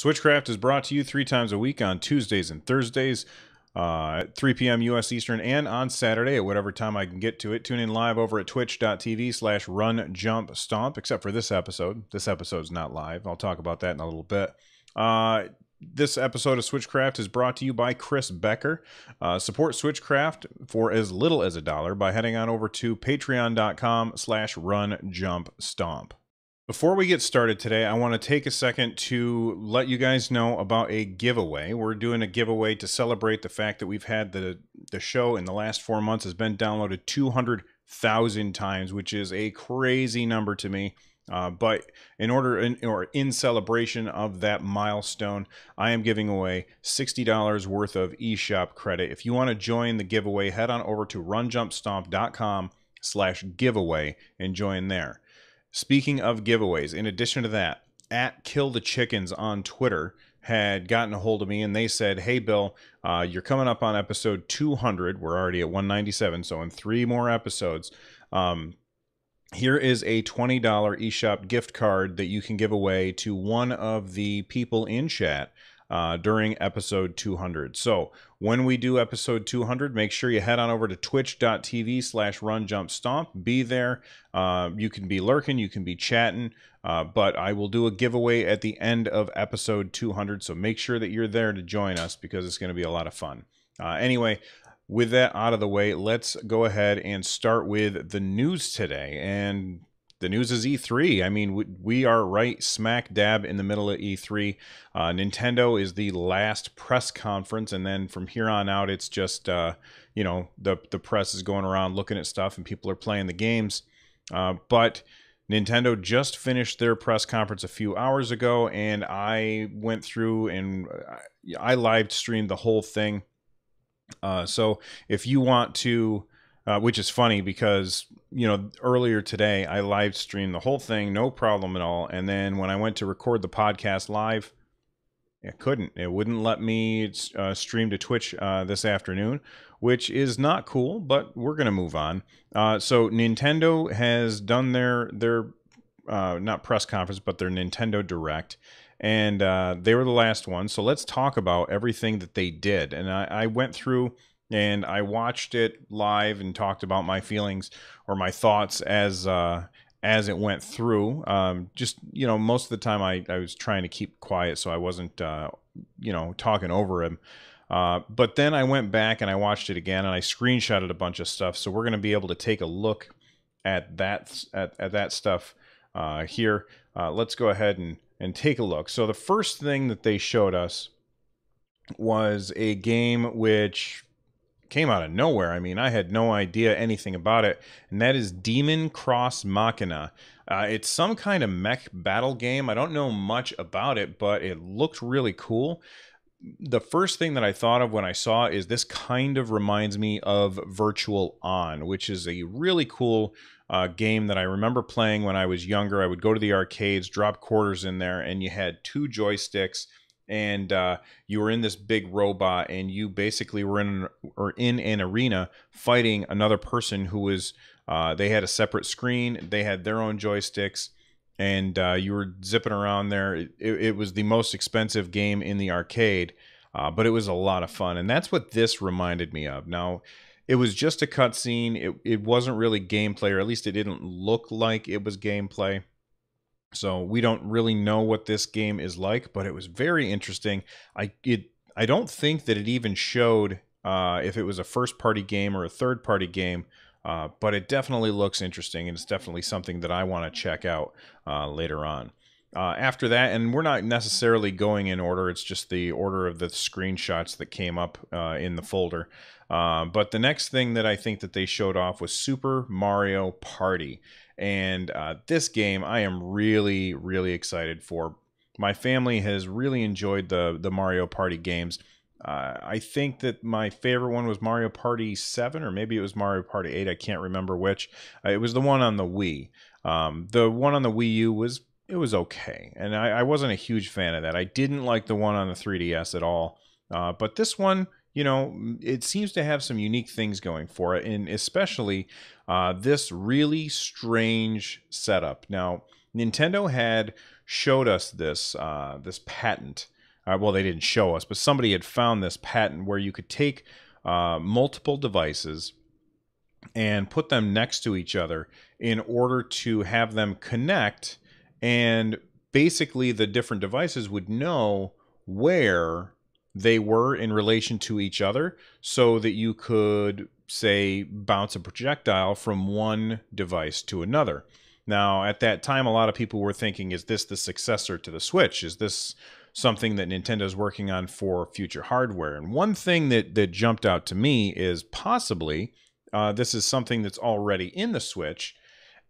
Switchcraft is brought to you 3 times a week on Tuesdays and Thursdays at 3 p.m. U.S. Eastern and on Saturday at whatever time I can get to it. Tune in live over at twitch.tv/runjumpstomp, except for this episode. This episode's not live. I'll talk about that in a little bit. This episode of Switchcraft is brought to you by Chris Becker. Support Switchcraft for as little as $1 by heading on over to patreon.com/runjumpstomp. Before we get started today, I want to take a second to let you guys know about a giveaway. We're doing a giveaway to celebrate the fact that we've had the show in the last 4 months has been downloaded 200,000 times, which is a crazy number to me. But in celebration of that milestone, I am giving away $60 worth of eShop credit. If you want to join the giveaway, head on over to runjumpstomp.com/giveaway and join there. Speaking of giveaways, in addition to that, at Kill the Chickens on Twitter had gotten a hold of me and they said, "Hey Bill, you're coming up on episode 200. We're already at 197, so in 3 more episodes. Here is a $20 eShop gift card that you can give away to one of the people in chat during episode 200. So when we do episode 200, make sure you head on over to twitch.tv/runjumpstomp. Be there. You can be lurking, you can be chatting, but I will do a giveaway at the end of episode 200. So make sure that you're there to join us because it's going to be a lot of fun. Anyway, with that out of the way, let's go ahead and start with the news today. And the news is E3. I mean, we are right smack dab in the middle of E3. Nintendo is the last press conference, and then from here on out, it's just, you know, the press is going around looking at stuff, and people are playing the games. But Nintendo just finished their press conference a few hours ago, and I went through and I live streamed the whole thing. So if you want to, which is funny because, you know, earlier today I live streamed the whole thing, no problem at all. And then when I went to record the podcast live, it wouldn't let me stream to Twitch this afternoon, which is not cool, but we're going to move on. So Nintendo has done their not press conference, but their Nintendo Direct. And they were the last one. So let's talk about everything that they did. And I went through and I watched it live and talked about my feelings or my thoughts as it went through. Just, you know, most of the time I was trying to keep quiet so I wasn't, you know, talking over him. But then I went back and I watched it again and I screenshotted a bunch of stuff. So we're going to be able to take a look at that stuff here. Let's go ahead and take a look. So the first thing that they showed us was a game which came out of nowhere. I mean, I had no idea anything about it, and that is Demon Cross Machina. It's some kind of mech battle game. I don't know much about it, but it looked really cool. The first thing that I thought of when I saw it is this kind of reminds me of Virtual On, which is a really cool game that I remember playing when I was younger. I would go to the arcades, drop quarters in there, and you had 2 joysticks, and you were in this big robot, and you basically were in an arena fighting another person who was, they had a separate screen, they had their own joysticks, and you were zipping around there. It was the most expensive game in the arcade, but it was a lot of fun, and that's what this reminded me of. Now, it was just a cutscene. It wasn't really gameplay, or at least it didn't look like it was gameplay. So we don't really know what this game is like, but it was very interesting. I don't think that it even showed if it was a first-party game or a third-party game, but it definitely looks interesting, and it's definitely something that I want to check out later on. After that, and we're not necessarily going in order, it's just the order of the screenshots that came up in the folder. But the next thing that I think that they showed off was Super Mario Party. And this game I am really, really excited for. My family has really enjoyed the Mario Party games. I think that my favorite one was Mario Party 7, or maybe it was Mario Party 8. I can't remember which. It was the one on the Wii. The one on the Wii U was okay, and I wasn't a huge fan of that. I didn't like the one on the 3DS at all. But this one, you know, it seems to have some unique things going for it, and especially this really strange setup. Now, Nintendo had showed us this this patent. Well, they didn't show us, but somebody had found this patent where you could take multiple devices and put them next to each other in order to have them connect, and basically the different devices would know where they were in relation to each other, so that you could, say, bounce a projectile from one device to another. Now, at that time, a lot of people were thinking, is this the successor to the Switch? Is this something that Nintendo's working on for future hardware? And one thing that jumped out to me is possibly this is something that's already in the Switch,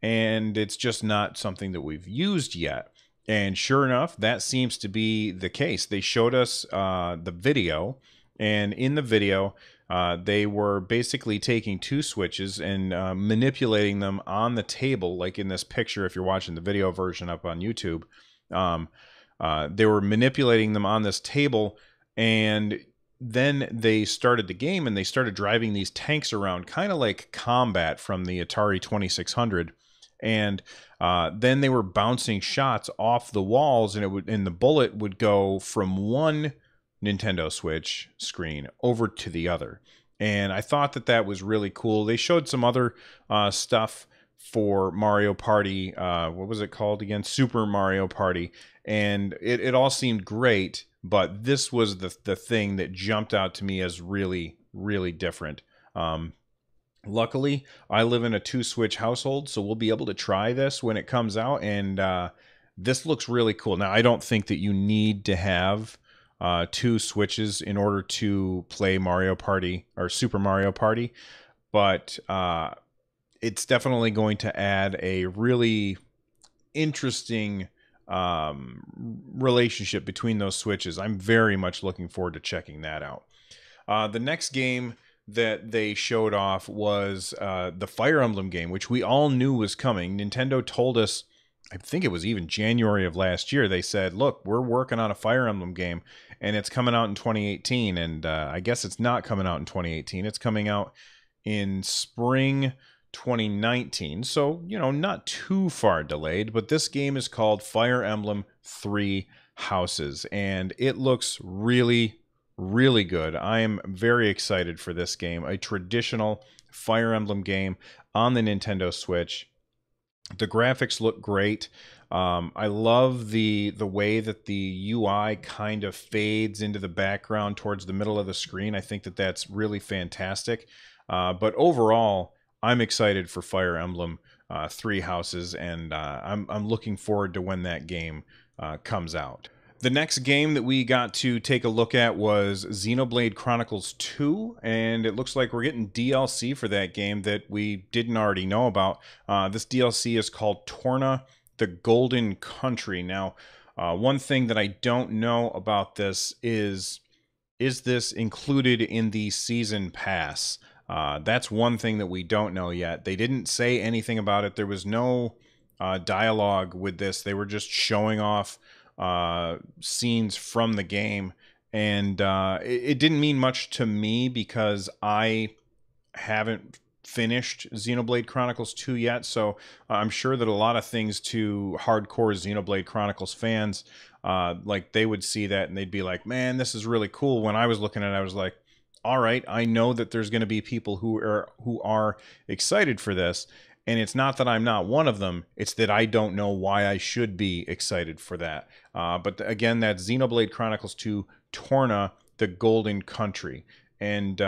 and it's just not something that we've used yet. And sure enough, that seems to be the case. They showed us the video, and in the video, they were basically taking two Switches and manipulating them on the table, like in this picture, if you're watching the video version up on YouTube. They were manipulating them on this table, and then they started the game, and they started driving these tanks around, kind of like Combat from the Atari 2600. And then they were bouncing shots off the walls, and the bullet would go from one Nintendo Switch screen over to the other. And I thought that was really cool. They showed some other stuff for Mario Party. What was it called again? Super Mario Party. And it all seemed great, but this was the thing that jumped out to me as really, really different. Luckily, I live in a 2-Switch household, so we'll be able to try this when it comes out, and this looks really cool. Now, I don't think that you need to have 2 Switches in order to play Mario Party or Super Mario Party, but it's definitely going to add a really interesting relationship between those Switches. I'm very much looking forward to checking that out. The next game that they showed off was the Fire Emblem game, which we all knew was coming. Nintendo told us, I think it was even January of last year, they said, look, we're working on a Fire Emblem game, and it's coming out in 2018. And I guess it's not coming out in 2018. It's coming out in spring 2019. So, you know, not too far delayed, but this game is called Fire Emblem 3 Houses, and it looks really, really good. I am very excited for this game, a traditional Fire Emblem game on the Nintendo Switch. The graphics look great. I love the way that the UI kind of fades into the background towards the middle of the screen. I think that's really fantastic. But overall, I'm excited for Fire Emblem 3 Houses, and I'm looking forward to when that game comes out. The next game that we got to take a look at was Xenoblade Chronicles 2, and it looks like we're getting DLC for that game that we didn't already know about. This DLC is called Torna, the Golden Country. Now, one thing that I don't know about this is this included in the Season Pass? That's one thing that we don't know yet. They didn't say anything about it. There was no dialogue with this. They were just showing off scenes from the game, and it didn't mean much to me because I haven't finished Xenoblade Chronicles 2 yet, so I'm sure that a lot of things to hardcore Xenoblade Chronicles fans, like they would see that and they'd be like, man, this is really cool. When I was looking at it, I was like, all right, I know that there's going to be people who are excited for this, and it's not that I'm not one of them, it's that I don't know why I should be excited for that. But again, that's Xenoblade Chronicles 2 Torna, the Golden Country. And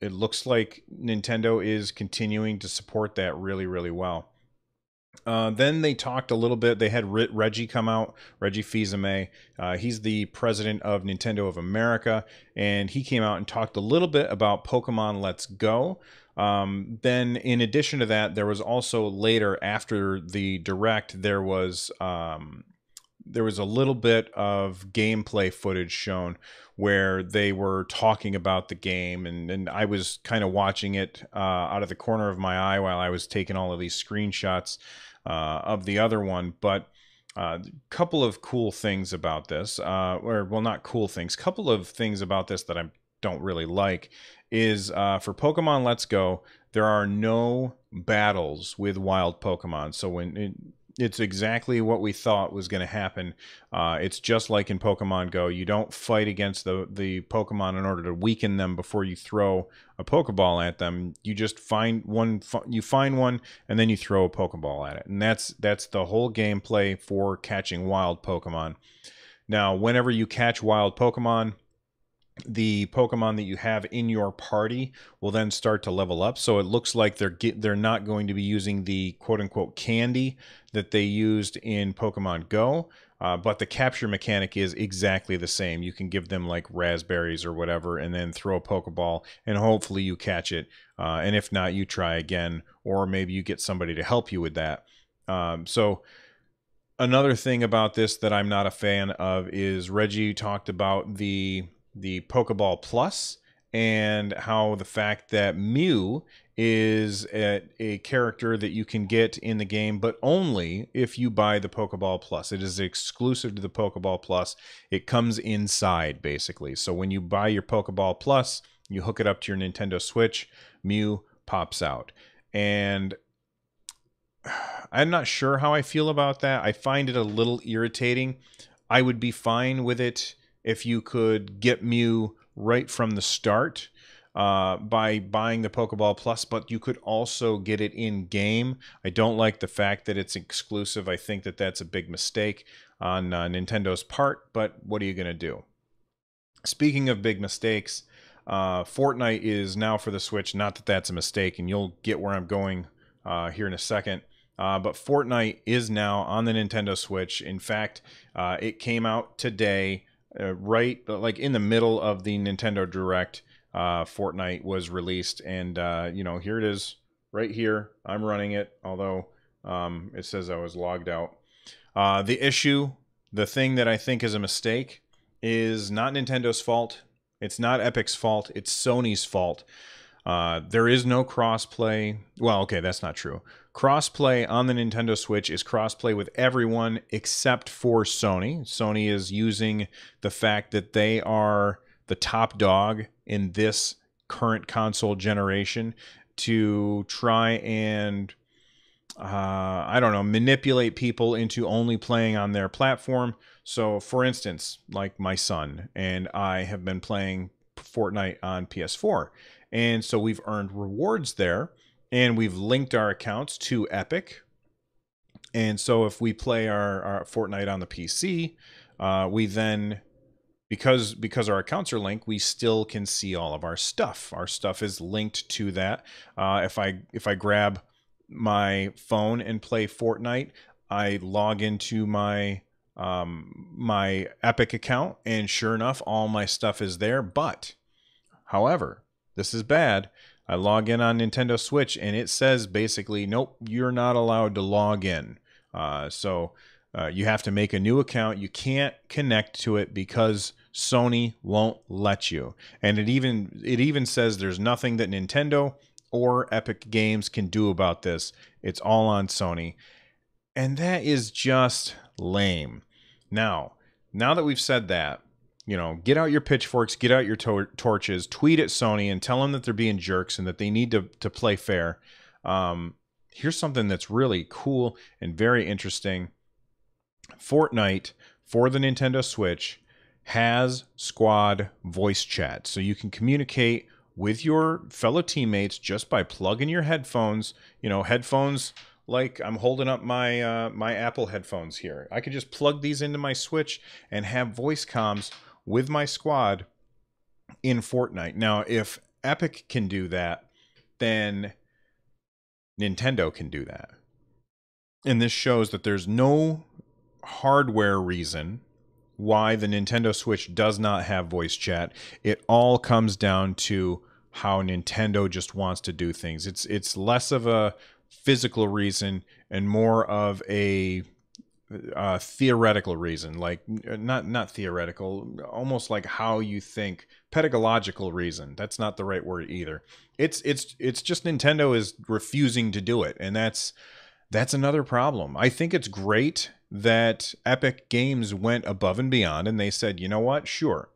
it looks like Nintendo is continuing to support that really, really well. Then they talked a little bit. They had Reggie come out, Reggie Fils-Aimé. He's the president of Nintendo of America, and he came out and talked a little bit about Pokemon Let's Go. Then in addition to that, there was also later, after the Direct, there was a little bit of gameplay footage shown where they were talking about the game, and I was kind of watching it out of the corner of my eye while I was taking all of these screenshots of the other one. But a couple of cool things about this, or well, not cool things, couple of things about this that I don't really like is for Pokemon Let's Go, there are no battles with wild Pokemon. So It's exactly what we thought was going to happen. It's just like in Pokemon Go. You don't fight against the Pokemon in order to weaken them before you throw a Pokeball at them. You just find one, and then you throw a Pokeball at it. And that's the whole gameplay for catching wild Pokemon. Now, whenever you catch wild Pokemon, the Pokemon that you have in your party will then start to level up. So it looks like they're not going to be using the quote-unquote candy that they used in Pokemon Go, but the capture mechanic is exactly the same. You can give them like raspberries or whatever and then throw a Pokeball, and hopefully you catch it. And if not, you try again, or maybe you get somebody to help you with that. So another thing about this that I'm not a fan of is Reggie talked about the Pokeball Plus, and how the fact that Mew is a character that you can get in the game, but only if you buy the Pokeball Plus. It is exclusive to the Pokeball Plus. It comes inside, basically. So when you buy your Pokeball Plus, you hook it up to your Nintendo Switch, Mew pops out. And I'm not sure how I feel about that. I find it a little irritating. I would be fine with it if you could get Mew right from the start by buying the Pokeball Plus, but you could also get it in-game. I don't like the fact that it's exclusive. I think that that's a big mistake on Nintendo's part, but what are you going to do? Speaking of big mistakes, Fortnite is now for the Switch. Not that that's a mistake, and you'll get where I'm going here in a second. But Fortnite is now on the Nintendo Switch. In fact, it came out today. Right, like in the middle of the Nintendo Direct, Fortnite was released, and you know, here it is, right here. I'm running it, although it says I was logged out. The thing that I think is a mistake, is not Nintendo's fault. It's not Epic's fault. It's Sony's fault. There is no crossplay. Well, okay, that's not true. Crossplay on the Nintendo Switch is crossplay with everyone except for Sony. Sony is using the fact that they are the top dog in this current console generation to try and, I don't know, manipulate people into only playing on their platform. So, for instance, like my son and I have been playing Fortnite on PS4. And so we've earned rewards there, and we've linked our accounts to Epic. And so if we play our Fortnite on the PC, we then, because our accounts are linked, we still can see all of our stuff. Our stuff is linked to that. If I grab my phone and play Fortnite, I log into my my Epic account, and sure enough, all my stuff is there. But, however, this is bad. I log in on Nintendo Switch, and it says basically, nope, you're not allowed to log in. So you have to make a new account. You can't connect to it because Sony won't let you. And it even says there's nothing that Nintendo or Epic Games can do about this. It's all on Sony. And that is just lame. Now that we've said that, you know, get out your pitchforks, get out your torches, tweet at Sony and tell them that they're being jerks and that they need to play fair. Here's something that's really cool and very interesting. Fortnite for the Nintendo Switch has squad voice chat. So you can communicate with your fellow teammates just by plugging your headphones, headphones like I'm holding up my my Apple headphones here. I could just plug these into my Switch and have voice comms with my squad in Fortnite. Now, if Epic can do that, then Nintendo can do that. And this shows that there's no hardware reason why the Nintendo Switch does not have voice chat. It all comes down to how Nintendo just wants to do things. It's less of a physical reason and more of a theoretical reason, like not theoretical, almost like how you think, pedagogical reason. That's not the right word either. It's just Nintendo is refusing to do it, and that's another problem. I think it's great that Epic Games went above and beyond and they said, you know what, sure,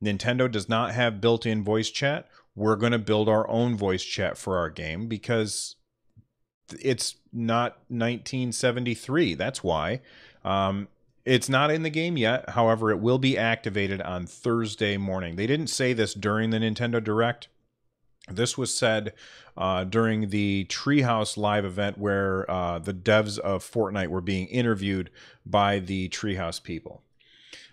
Nintendo does not have built-in voice chat. We're going to build our own voice chat for our game because It's not 1973. That's why. It's not in the game yet. However, it will be activated on Thursday morning. They didn't say this during the Nintendo Direct. This was said during the Treehouse live event where the devs of Fortnite were being interviewed by the Treehouse people.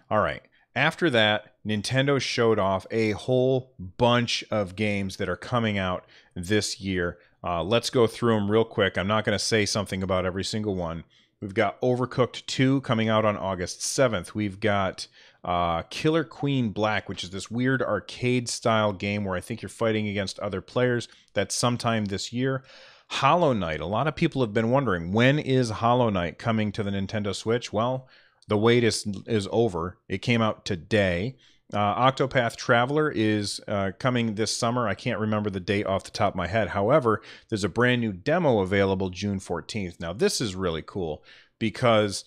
All right. After that, Nintendo showed off a whole bunch of games that are coming out this year. Let's go through them real quick. I'm not going to say something about every single one. We've got Overcooked 2 coming out on August 7th. We've got Killer Queen Black, which is this weird arcade-style game where I think you're fighting against other players. That's sometime this year. Hollow Knight. A lot of people have been wondering, when is Hollow Knight coming to the Nintendo Switch? Well, the wait is over. It came out today. Octopath Traveler is coming this summer. I can't remember the date off the top of my head. However, there's a brand new demo available June 14th. Now, this is really cool because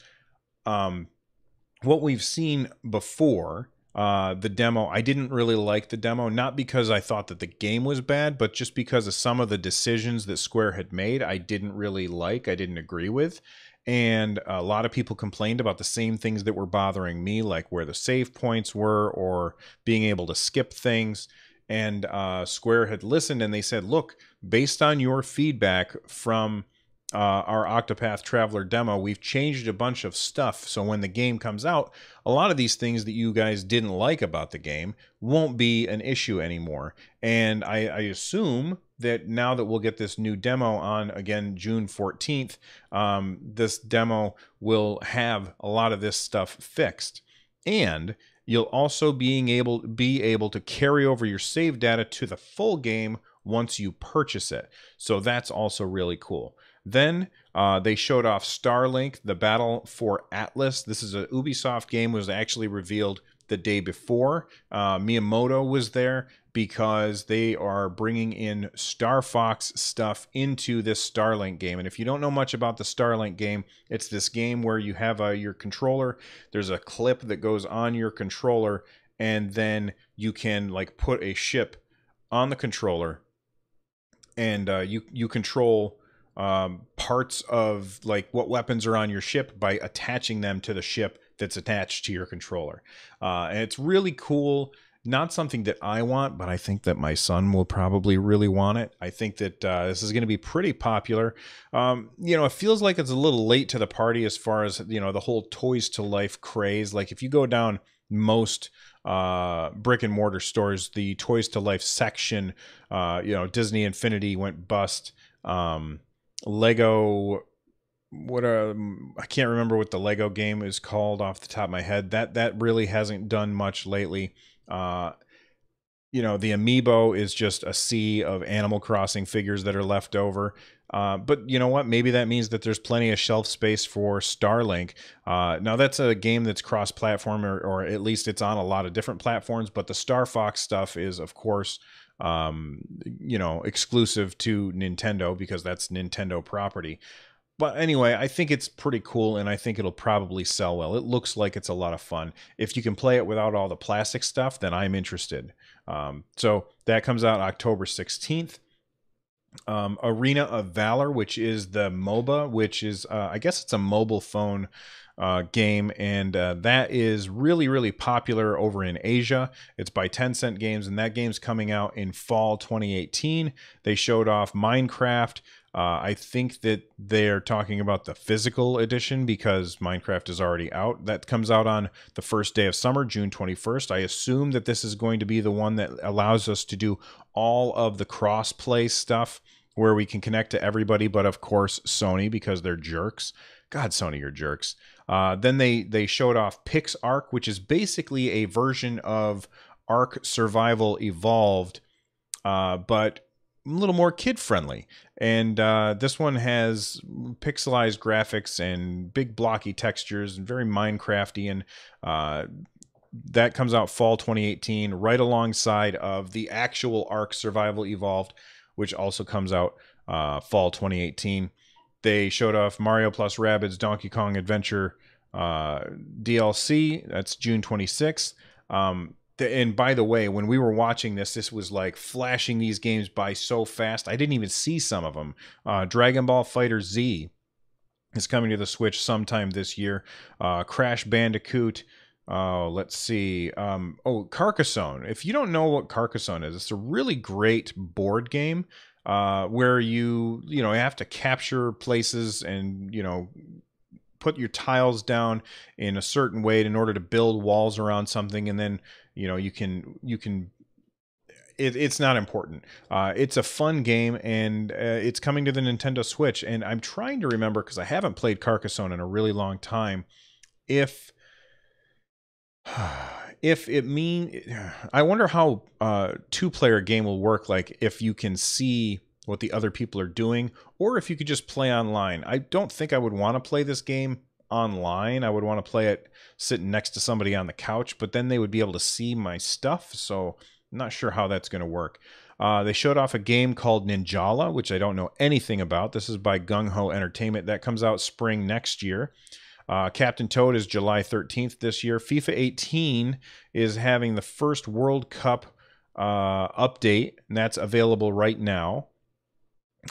what we've seen before, the demo, I didn't really like the demo, not because I thought that the game was bad, but just because of some of the decisions that Square had made, I didn't really like, I didn't agree with. And a lot of people complained about the same things that were bothering me, like where the save points were or being able to skip things. And Square had listened and they said, look, based on your feedback from our Octopath Traveler demo, we've changed a bunch of stuff. So when the game comes out, a lot of these things that you guys didn't like about the game won't be an issue anymore. And I assume that now that we'll get this new demo on, again, June 14th, this demo will have a lot of this stuff fixed. And you'll also be able to carry over your save data to the full game once you purchase it. So that's also really cool. Then they showed off Starlink, the Battle for Atlas. This is a Ubisoft game, was actually revealed the day before. Miyamoto was there because they are bringing in Star Fox stuff into this Starlink game. And if you don't know much about the Starlink game, it's this game where you have your controller. There's a clip that goes on your controller, and then you can like put a ship on the controller, and you control parts of like what weapons are on your ship by attaching them to the ship that's attached to your controller. And it's really cool. Not something that I want, but I think that my son will probably really want it. I think that this is going to be pretty popular. It feels like it's a little late to the party as far as, the whole Toys to Life craze. Like if you go down most brick and mortar stores, the Toys to Life section, Disney Infinity went bust. Lego, I can't remember what the Lego game is called off the top of my head. That really hasn't done much lately. The Amiibo is just a sea of Animal Crossing figures that are left over. But you know what? Maybe that means that there's plenty of shelf space for Starlink. Now that's a game that's cross-platform, or at least it's on a lot of different platforms. But the Star Fox stuff is, of course, exclusive to Nintendo because that's Nintendo property. But anyway, I think it's pretty cool, and I think it'll probably sell well. It looks like it's a lot of fun. If you can play it without all the plastic stuff, then I'm interested. So that comes out October 16th. Arena of Valor, which is the MOBA, which is, I guess it's a mobile phone game, and that is really, really popular over in Asia. It's by Tencent Games, and that game's coming out in fall 2018. They showed off Minecraft. I think that they're talking about the physical edition because Minecraft is already out. That comes out on the first day of summer, June 21st. I assume that this is going to be the one that allows us to do all of the cross-play stuff where we can connect to everybody, but of course Sony, because they're jerks. God, Sony, you're jerks. Then they showed off PixARK, which is basically a version of Ark Survival Evolved, but a little more kid-friendly. And this one has pixelized graphics and big blocky textures and very Minecrafty, and that comes out fall 2018, right alongside of the actual Ark Survival Evolved, which also comes out fall 2018. They showed off Mario plus Rabbids Donkey Kong Adventure DLC. That's June 26th. And by the way, when we were watching this, this was like flashing these games by so fast. I didn't even see some of them. Dragon Ball Fighter Z is coming to the Switch sometime this year. Crash Bandicoot. Let's see. Carcassonne. If you don't know what Carcassonne is, it's a really great board game where you have to capture places and put your tiles down in a certain way in order to build walls around something, and then you can it's not important. It's a fun game, and it's coming to the Nintendo Switch, and I'm trying to remember, because I haven't played Carcassonne in a really long time, if it I wonder how two-player game will work, like if you can see what the other people are doing, or if you could just play online. I don't think I would want to play this game online. I would want to play it sitting next to somebody on the couch, but then they would be able to see my stuff, so I'm not sure how that's going to work. They showed off a game called Ninjala, which I don't know anything about. This is by Gung Ho Entertainment. That comes out spring next year. Captain Toad is July 13th this year. FIFA 18 is having the first World Cup update, and that's available right now.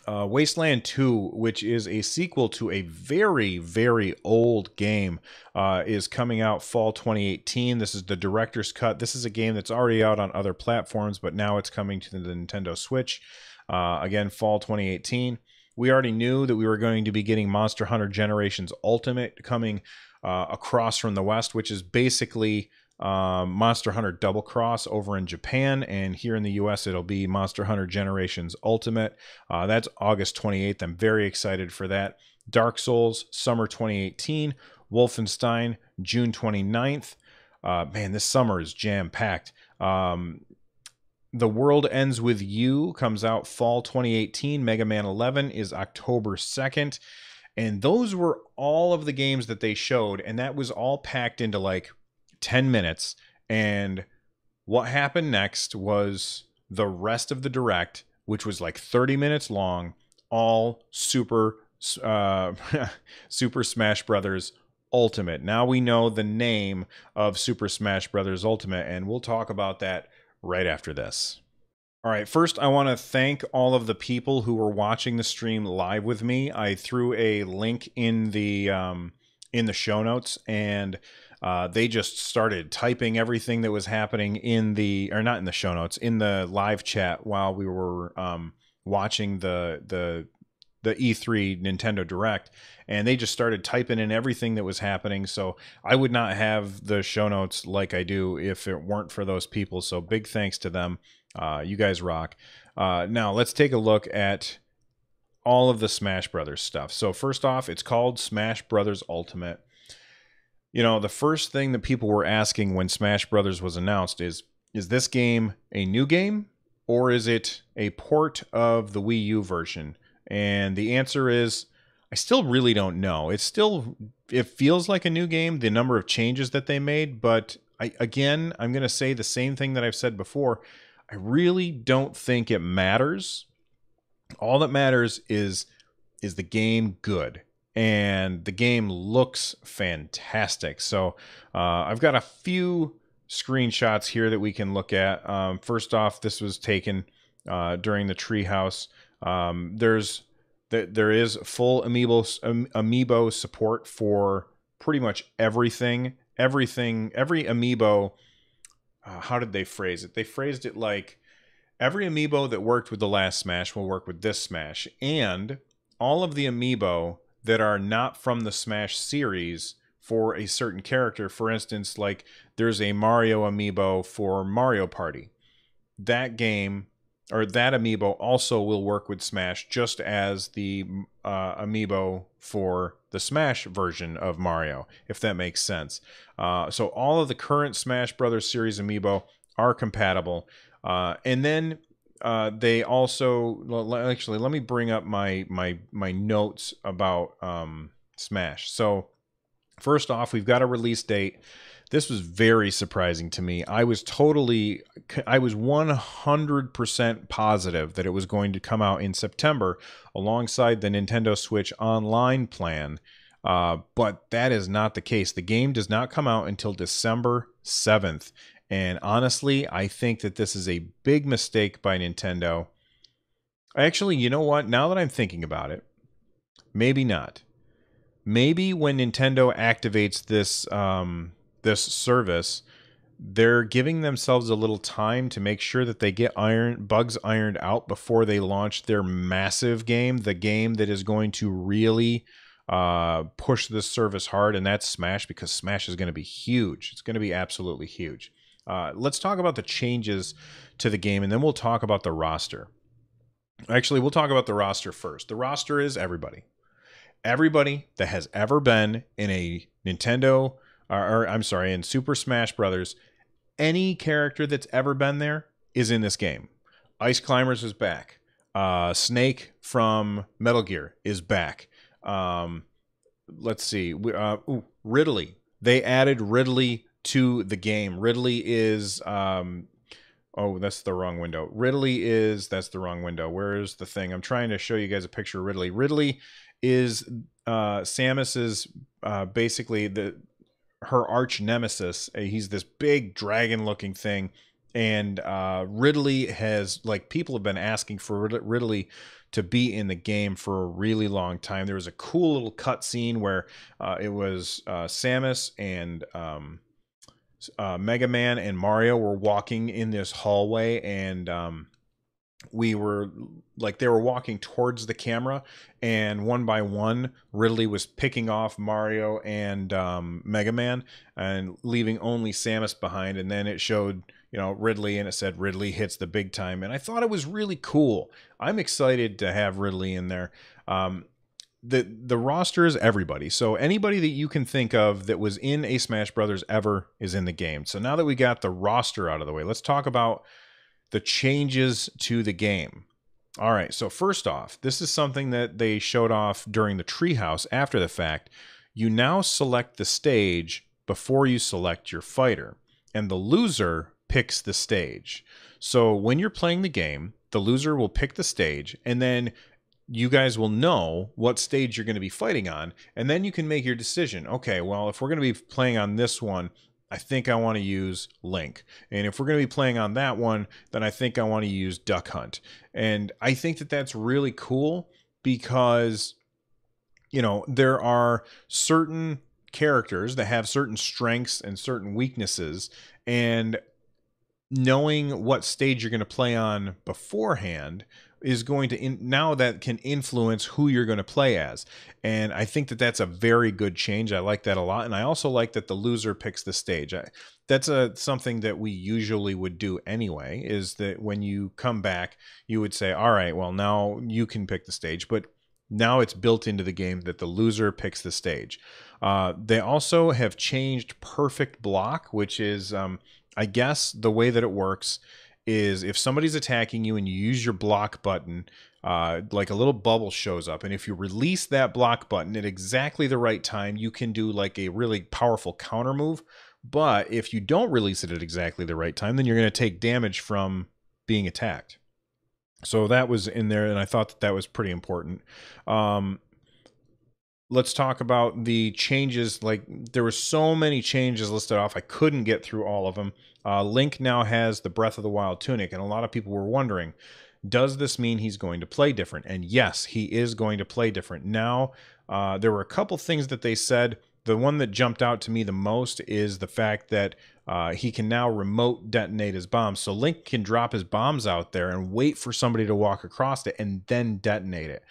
Wasteland 2, which is a sequel to a very, very old game, is coming out fall 2018. This is the director's cut. This is a game that's already out on other platforms, but now it's coming to the Nintendo Switch. Again, fall 2018. We already knew that we were going to be getting Monster Hunter Generations Ultimate coming across from the West, which is basically Monster Hunter Double Cross over in Japan, and here in the US it'll be Monster Hunter Generations Ultimate. That's August 28th. I'm very excited for that. Dark Souls, summer 2018. Wolfenstein, June 29th. Man, this summer is jam-packed. The World Ends With You comes out fall 2018. Mega Man 11 is October 2nd. And those were all of the games that they showed, and that was all packed into like 10 minutes. And what happened next was the rest of the direct, which was like 30 minutes long, all Super Smash Brothers Ultimate. Now we know the name of Super Smash Brothers Ultimate, and we'll talk about that right after this. All right, first I want to thank all of the people who were watching the stream live with me. I threw a link in the show notes, and they just started typing everything that was happening in the, or not in the show notes, in the live chat while we were watching the E3 Nintendo Direct, and they just started typing in everything that was happening. So I would not have the show notes like I do if it weren't for those people. So big thanks to them. You guys rock. Now let's take a look at all of the Smash Brothers stuff. So first off, it's called Smash Brothers Ultimate. You know, the first thing that people were asking when Smash Brothers was announced is this game a new game, or is it a port of the Wii U version? And the answer is, I still really don't know. It feels like a new game, the number of changes that they made, but I'm going to say the same thing that I've said before. I really don't think it matters. All that matters is the game good? And the game looks fantastic. So I've got a few screenshots here that we can look at. First off, this was taken during the Treehouse. There is full amiibo support for pretty much everything. Every amiibo. How did they phrase it? They phrased it like every amiibo that worked with the last Smash will work with this Smash, and all of the amiibo that are not from the Smash series for a certain character. For instance, like there's a Mario amiibo for Mario Party. That game, or that amiibo, also will work with Smash, just as the amiibo for the Smash version of Mario, if that makes sense. So all of the current Smash Brothers series amiibo are compatible. And then they also, actually, let me bring up my notes about Smash. So first off, we've got a release date. This was very surprising to me. I was 100% positive that it was going to come out in September alongside the Nintendo Switch Online plan, but that is not the case. The game does not come out until December 7th, And honestly, I think that this is a big mistake by Nintendo. Actually, you know what? Now that I'm thinking about it, maybe not. Maybe when Nintendo activates this this service, they're giving themselves a little time to make sure that they get bugs ironed out before they launch their massive game, the game that is going to really push this service hard, and that's Smash, because Smash is going to be huge. It's going to be absolutely huge. Let's talk about the changes to the game, and then we'll talk about the roster. Actually, we'll talk about the roster first. The roster is everybody. Everybody that has ever been in a Nintendo, or I'm sorry, in Super Smash Brothers. Any character that's ever been there is in this game. Ice Climbers is back. Snake from Metal Gear is back. Let's see. Ridley. They added Ridley to the game. Ridley is... oh, that's the wrong window. Ridley is... That's the wrong window. Where's the thing? I'm trying to show you guys a picture of Ridley. Ridley is Samus's basically her arch nemesis. He's this big dragon looking thing, and Ridley has, like, people have been asking for Ridley to be in the game for a really long time. There was a cool little cutscene where it was Samus and Mega Man and Mario were walking in this hallway, and we were like, they were walking towards the camera, and one by one Ridley was picking off Mario and Mega Man and leaving only Samus behind. And then it showed, you know, Ridley, and it said Ridley hits the big time, and I thought it was really cool. I'm excited to have Ridley in there. The roster is everybody, so anybody that you can think of that was in a Smash Brothers ever is in the game. So now that we got the roster out of the way, let's talk about the changes to the game. All right, so first off, this is something that they showed off during the treehouse after the fact. You now select the stage before you select your fighter, and the loser picks the stage. So when you're playing the game, the loser will pick the stage, and then you guys will know what stage you're going to be fighting on, and then you can make your decision. Okay, well, if we're going to be playing on this one, I think I want to use Link. And if we're going to be playing on that one, then I think I want to use Duck Hunt. And I think that that's really cool because, you know, there are certain characters that have certain strengths and certain weaknesses, and knowing what stage you're going to play on beforehand is going to now that can influence who you're going to play as. And I think that that's a very good change. I like that a lot. And I also like that the loser picks the stage. That's something that we usually would do anyway, is that when you come back, you would say, all right, well, now you can pick the stage. But now it's built into the game that the loser picks the stage. They also have changed perfect block, which is, I guess the way that it works is if somebody's attacking you and you use your block button, like a little bubble shows up, and if you release that block button at exactly the right time, you can do like a really powerful counter move. But if you don't release it at exactly the right time, then you're going to take damage from being attacked. So that was in there, and I thought that that was pretty important. Let's talk about the changes. Like, there were so many changes listed off, I couldn't get through all of them. Link now has the Breath of the Wild tunic, and a lot of people were wondering, does this mean he's going to play different? And yes, he is going to play different. Now, there were a couple things that they said. The one that jumped out to me the most is the fact that he can now remote detonate his bombs. So Link can drop his bombs out there and wait for somebody to walk across it and then detonate it.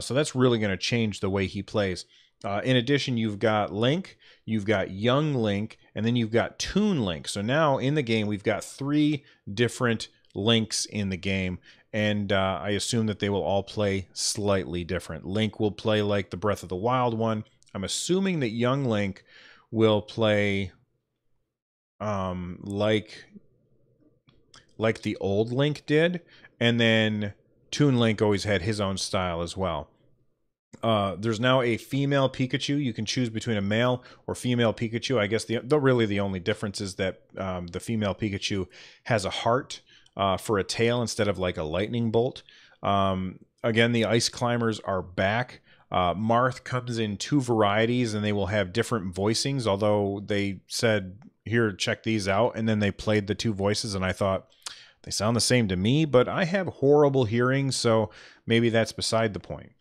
So that's really going to change the way he plays. In addition, you've got Link, you've got Young Link, and then you've got Toon Link. So now in the game, we've got 3 different Links in the game, and I assume that they will all play slightly different. Link will play like the Breath of the Wild one. I'm assuming that Young Link will play like the old Link did, and then Toon Link always had his own style as well. There's now a female Pikachu. You can choose between a male or female Pikachu. I guess really the only difference is that the female Pikachu has a heart for a tail instead of like a lightning bolt. Again, the Ice Climbers are back. Marth comes in 2 varieties, and they will have different voicings, although they said, here, check these out, and then they played the 2 voices, and I thought, they sound the same to me, but I have horrible hearing, so maybe that's beside the point.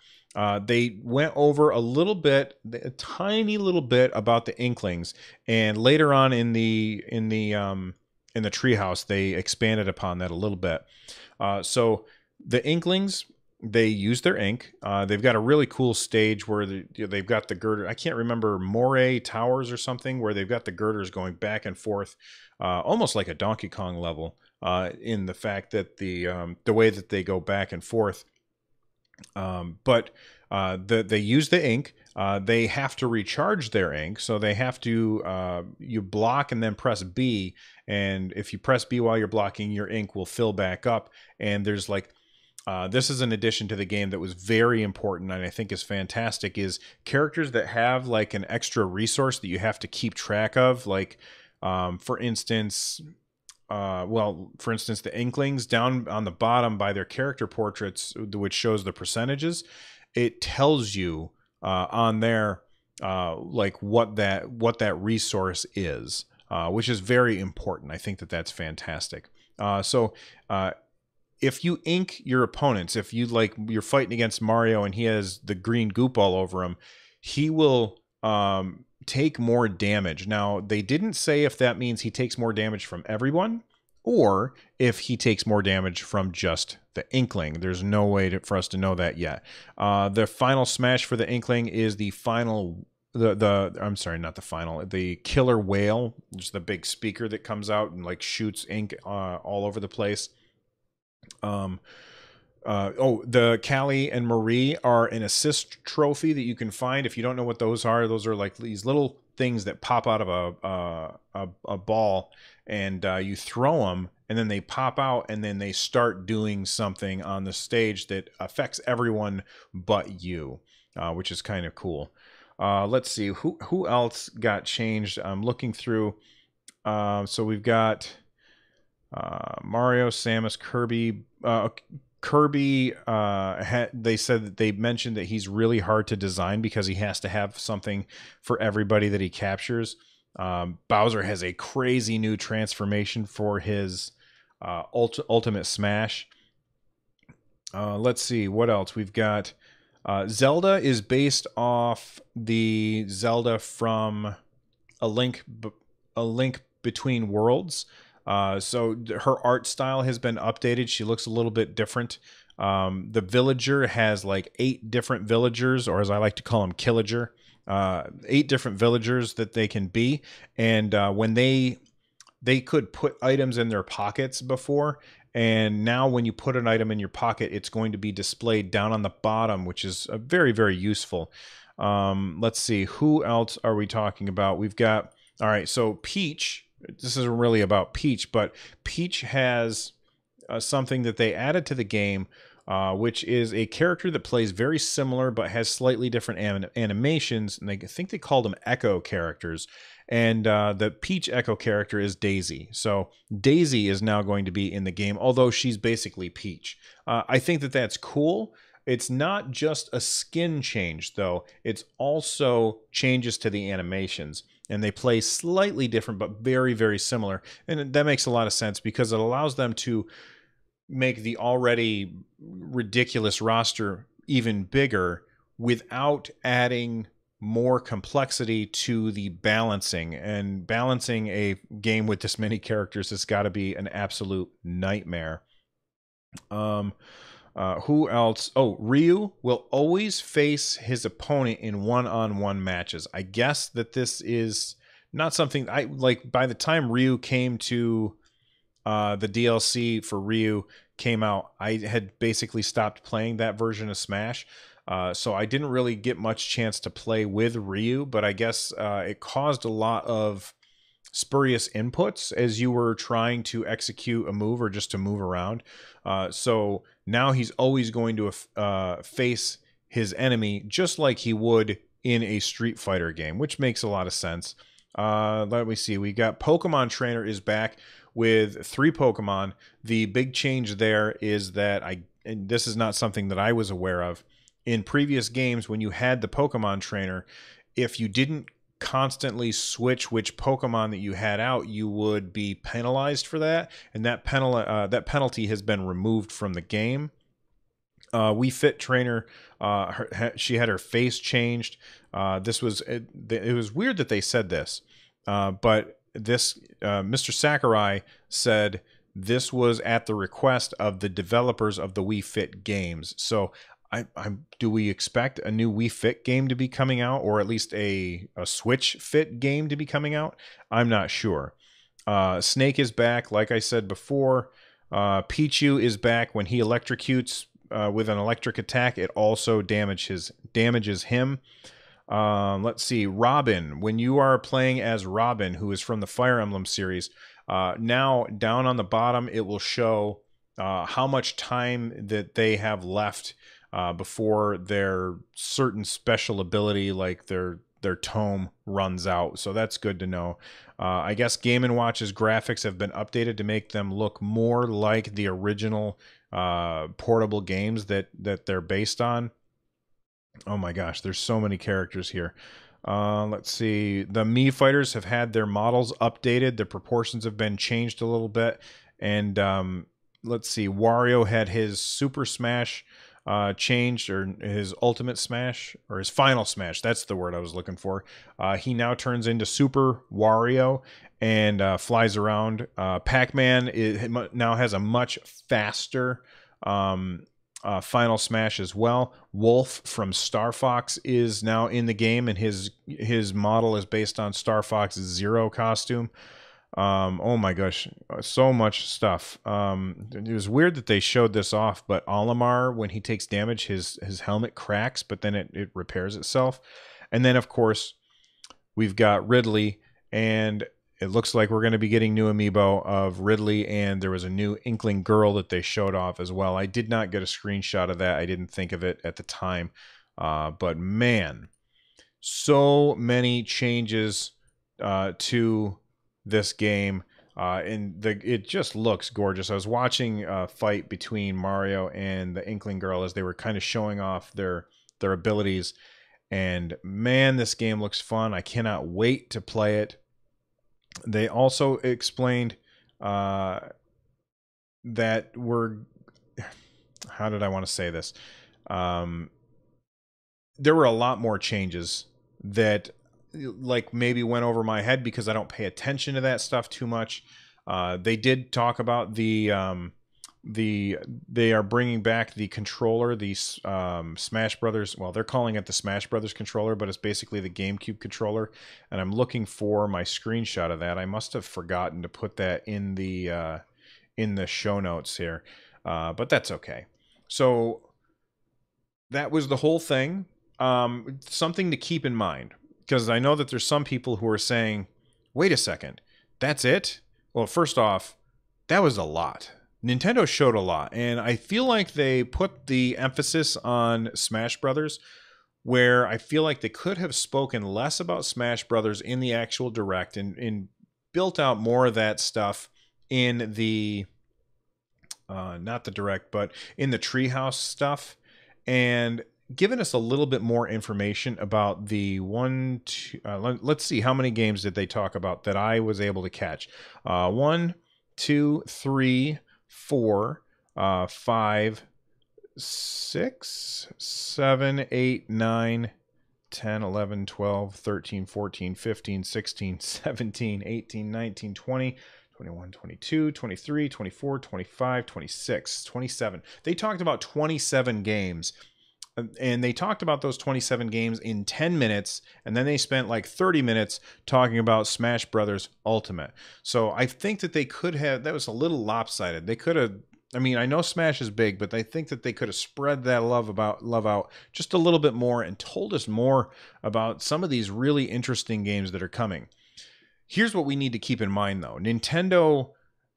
They went over a little bit, a tiny little bit, about the Inklings, and later on in the treehouse, they expanded upon that a little bit. So the Inklings, they use their ink. They've got a really cool stage where they've got the girder. I can't remember, Moray Towers or something, where they've got the girders going back and forth, almost like a Donkey Kong level, in the fact that the way that they go back and forth. But they use the ink. They have to recharge their ink, so they have to you block and then press B, and if you press B while you're blocking, your ink will fill back up. And there's like this is an addition to the game that was very important, and I think is fantastic, is characters that have like an extra resource that you have to keep track of, like for instance, the Inklings, down on the bottom by their character portraits, which shows the percentages, it tells you on there like what that resource is, which is very important. I think that that's fantastic. So if you ink your opponents, if you're fighting against Mario and he has the green goop all over him, he will take more damage. Now, they didn't say if that means he takes more damage from everyone or if he takes more damage from just the Inkling. There's no way for us to know that yet. The final smash for the Inkling is the final, I'm sorry, not the final, the killer whale, just the big speaker that comes out and like shoots ink all over the place. The Callie and Marie are an assist trophy that you can find. If you don't know what those are like these little things that pop out of a ball, and you throw them, and then they pop out, and then they start doing something on the stage that affects everyone but you, which is kind of cool. Let's see who else got changed. I'm looking through. So we've got Mario, Samus, Kirby. Kirby, they said that they mentioned that he's really hard to design because he has to have something for everybody that he captures. Bowser has a crazy new transformation for his Ultimate Smash. Let's see what else we've got. Zelda is based off the Zelda from A Link Between Worlds. So her art style has been updated. She looks a little bit different. The villager has like 8 different villagers, or as I like to call them, Killager. 8 different villagers that they can be. And when they could put items in their pockets before, and now when you put an item in your pocket, it's going to be displayed down on the bottom, which is very, very useful. Let's see, who else are we talking about? We've got, all right, so Peach. This isn't really about Peach, but Peach has something that they added to the game, which is a character that plays very similar but has slightly different animations, and I think they called them Echo characters. And the Peach Echo character is Daisy. So Daisy is now going to be in the game, although she's basically Peach. I think that that's cool. It's not just a skin change, though. It's also changes to the animations. And they play slightly different, but very, very similar. And that makes a lot of sense because it allows them to make the already ridiculous roster even bigger without adding more complexity to the balancing. And balancing a game with this many characters has got to be an absolute nightmare. Who else? Oh, Ryu will always face his opponent in one-on-one matches. I guess that this is not something I like. By the time Ryu came to the DLC for Ryu came out, I had basically stopped playing that version of Smash. So I didn't really get much chance to play with Ryu, but I guess it caused a lot of spurious inputs as you were trying to execute a move or just to move around. So now he's always going to face his enemy just like he would in a Street Fighter game, which makes a lot of sense. Let me see. We got Pokemon Trainer is back with 3 Pokemon. The big change there is that and this is not something that I was aware of, in previous games, when you had the Pokemon trainer, if you didn't constantly switch which Pokemon that you had out, you would be penalized for that, and that penalty has been removed from the game. Wii Fit trainer, she had her face changed. This was it was weird that they said this, but this Mr. Sakurai said this was at the request of the developers of the Wii Fit games. So do we expect a new Wii Fit game to be coming out, or at least a Switch Fit game to be coming out? I'm not sure. Snake is back, like I said before. Pichu is back. When he electrocutes with an electric attack, it also damages him. Let's see, Robin. When you are playing as Robin, who is from the Fire Emblem series, now down on the bottom it will show how much time that they have left before their certain special ability, like their tome, runs out. So that's good to know. I guess Game & Watch's graphics have been updated to make them look more like the original portable games that they're based on. Oh my gosh, there's so many characters here. Let's see. The Mii fighters have had their models updated. Their proportions have been changed a little bit. And let's see. Wario had his Super Smash changed, or his Ultimate Smash, or his Final Smash. That's the word I was looking for. He now turns into Super Wario and flies around. Pac-Man now has a much faster Final Smash as well. Wolf from Star Fox is now in the game, and his model is based on Star Fox's Zero costume. Oh my gosh, so much stuff. It was weird that they showed this off, but Olimar, when he takes damage, his helmet cracks, but then it repairs itself. And then, of course, we've got Ridley, and it looks like we're going to be getting new amiibo of Ridley, and there was a new Inkling Girl that they showed off as well. I did not get a screenshot of that. I didn't think of it at the time. But man, so many changes to this game. And it just looks gorgeous. I was watching a fight between Mario and the Inkling Girl as they were kind of showing off their abilities. And man, this game looks fun. I cannot wait to play it. They also explained that how did I want to say this? There were a lot more changes that like maybe went over my head because I don't pay attention to that stuff too much. They did talk about they are bringing back the controller, the Smash Brothers. Well, they're calling it the Smash Brothers controller, but it's basically the GameCube controller. And I'm looking for my screenshot of that. I must have forgotten to put that in the show notes here, but that's okay. So that was the whole thing. Something to keep in mind, because I know that there's some people who are saying, "Wait a second, that's it?" Well, first off, that was a lot. Nintendo showed a lot, and I feel like they put the emphasis on Smash Brothers, where I feel like they could have spoken less about Smash Brothers in the actual Direct and built out more of that stuff in the, not the Direct, but in the Treehouse stuff, and given us a little bit more information about the let's see, how many games did they talk about that I was able to catch? 1, 2, 3, 4, 5, 6, 7, 8, 9, 10, 11, 12, 13, 14, 15, 16, 17, 18, 19, 20, 21, 22, 23, 24, 25, 26, 27. They talked about 27 games. And they talked about those 27 games in 10 minutes, and then they spent like 30 minutes talking about Smash Brothers Ultimate. So I think that they could have, that was a little lopsided. They could have, I mean, I know Smash is big, but I think that they could have spread that love out just a little bit more and told us more about some of these really interesting games that are coming. Here's what we need to keep in mind, though. Nintendo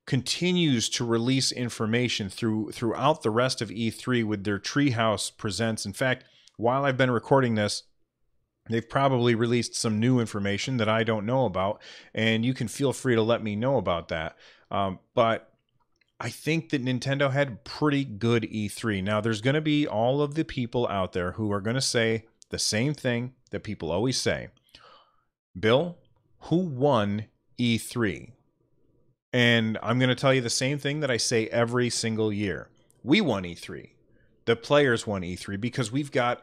continues to release information throughout the rest of E3 with their Treehouse Presents. In fact, while I've been recording this, they've probably released some new information that I don't know about, and you can feel free to let me know about that. But I think that Nintendo had pretty good E3. Now, there's going to be all of the people out there who are going to say the same thing that people always say. Bill, who won E3? And I'm going to tell you the same thing that I say every single year. We won E3. The players won E3 because we've got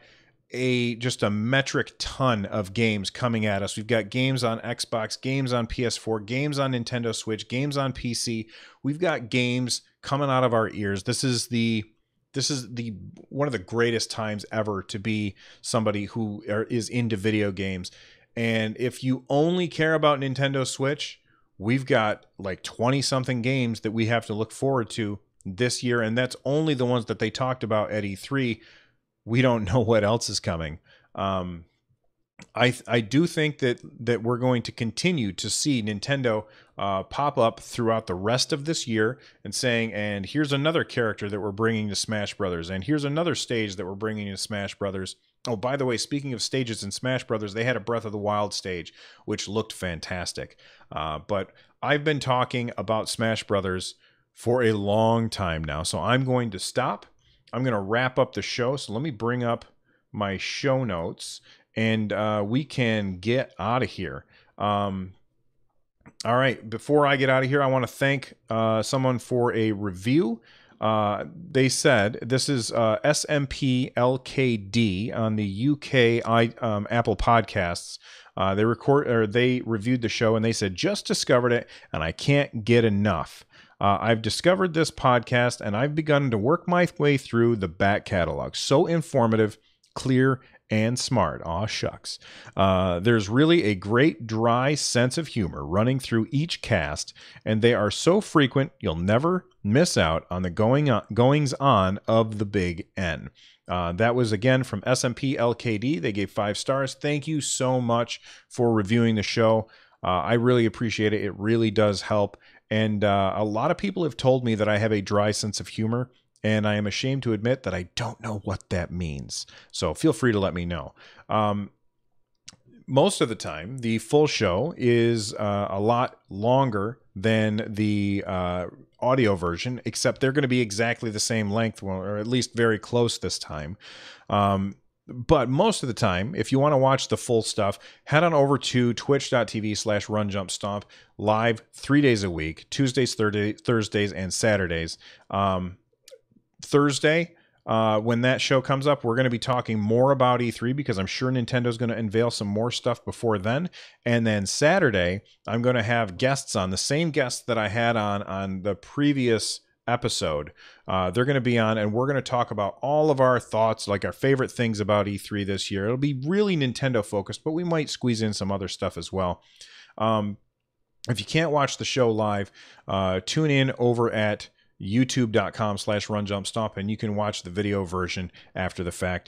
just a metric ton of games coming at us. We've got games on Xbox, games on PS4, games on Nintendo Switch, games on PC. We've got games coming out of our ears. This is the one of the greatest times ever to be somebody who is into video games. And if you only care about Nintendo Switch, we've got like 20 something games that we have to look forward to this year, and that's only the ones that they talked about at E3. We don't know what else is coming. I do think that we're going to continue to see Nintendo pop up throughout the rest of this year and saying, and here's another character that we're bringing to Smash Brothers, and here's another stage that we're bringing to Smash Brothers. Oh, by the way, speaking of stages in Smash Brothers, they had a Breath of the Wild stage, which looked fantastic. But I've been talking about Smash Brothers for a long time now, so I'm going to stop. I'm going to wrap up the show, so let me bring up my show notes, and we can get out of here. All right, before I get out of here, I want to thank someone for a review. They said, this is SMP LKD on the UK Apple Podcasts. They reviewed the show, and they said, just discovered it, and I can't get enough. I've discovered this podcast, and I've begun to work my way through the back catalog. So informative, clear, and smart. Aw, shucks. There's really a great dry sense of humor running through each cast, and they are so frequent you'll never miss out on the goings-on of the Big N. That was, again, from SMP LKD. They gave 5 stars. Thank you so much for reviewing the show. I really appreciate it. It really does help. And a lot of people have told me that I have a dry sense of humor, and I am ashamed to admit that I don't know what that means. So feel free to let me know. Most of the time, the full show is a lot longer than the audio version, except they're going to be exactly the same length, or at least very close this time. But most of the time, if you want to watch the full stuff, head on over to twitch.tv/runjumpstomp, live 3 days a week, Tuesdays, Thursdays, and Saturdays. Thursday, when that show comes up, we're going to be talking more about E3 because I'm sure Nintendo's going to unveil some more stuff before then. And then Saturday, I'm going to have guests on, the same guests that I had on the previous episode. They're going to be on, and we're going to talk about all of our thoughts, like our favorite things about E3 this year. It'll be really Nintendo focused, but we might squeeze in some other stuff as well. If you can't watch the show live, tune in over at youtube.com/runjumpstomp, and you can watch the video version after the fact.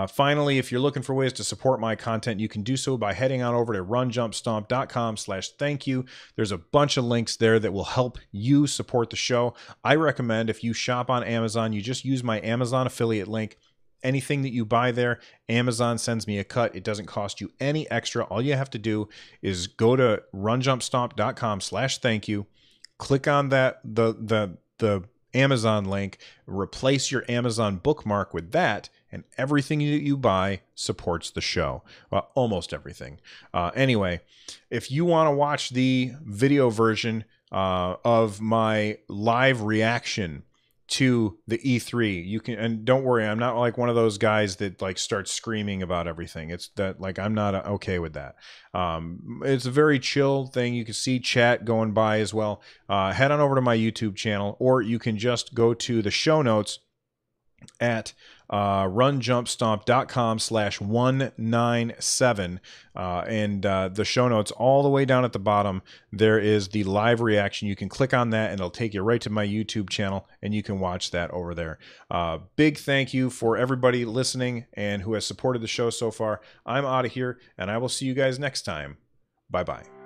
Finally, if you're looking for ways to support my content, you can do so by heading on over to runjumpstomp.com/thank-you. There's a bunch of links there that will help you support the show. I recommend, if you shop on Amazon, you just use my Amazon affiliate link. Anything that you buy there, Amazon sends me a cut. It doesn't cost you any extra. All you have to do is go to runjumpstomp.com/thank-you, click on that, the Amazon link, replace your Amazon bookmark with that, and everything that you buy supports the show. Well, almost everything. Anyway, if you want to watch the video version of my live reaction to the E3, you can, and don't worry, I'm not like one of those guys that like starts screaming about everything. It's that, like, I'm not okay with that. It's a very chill thing. You can see chat going by as well. Head on over to my YouTube channel, or you can just go to the show notes at runjumpstomp.com/197, and the show notes all the way down at the bottom. There is the live reaction. You can click on that and it'll take you right to my YouTube channel, and you can watch that over there. Big thank you for everybody listening and who has supported the show so far. I'm out of here, and I will see you guys next time. Bye bye.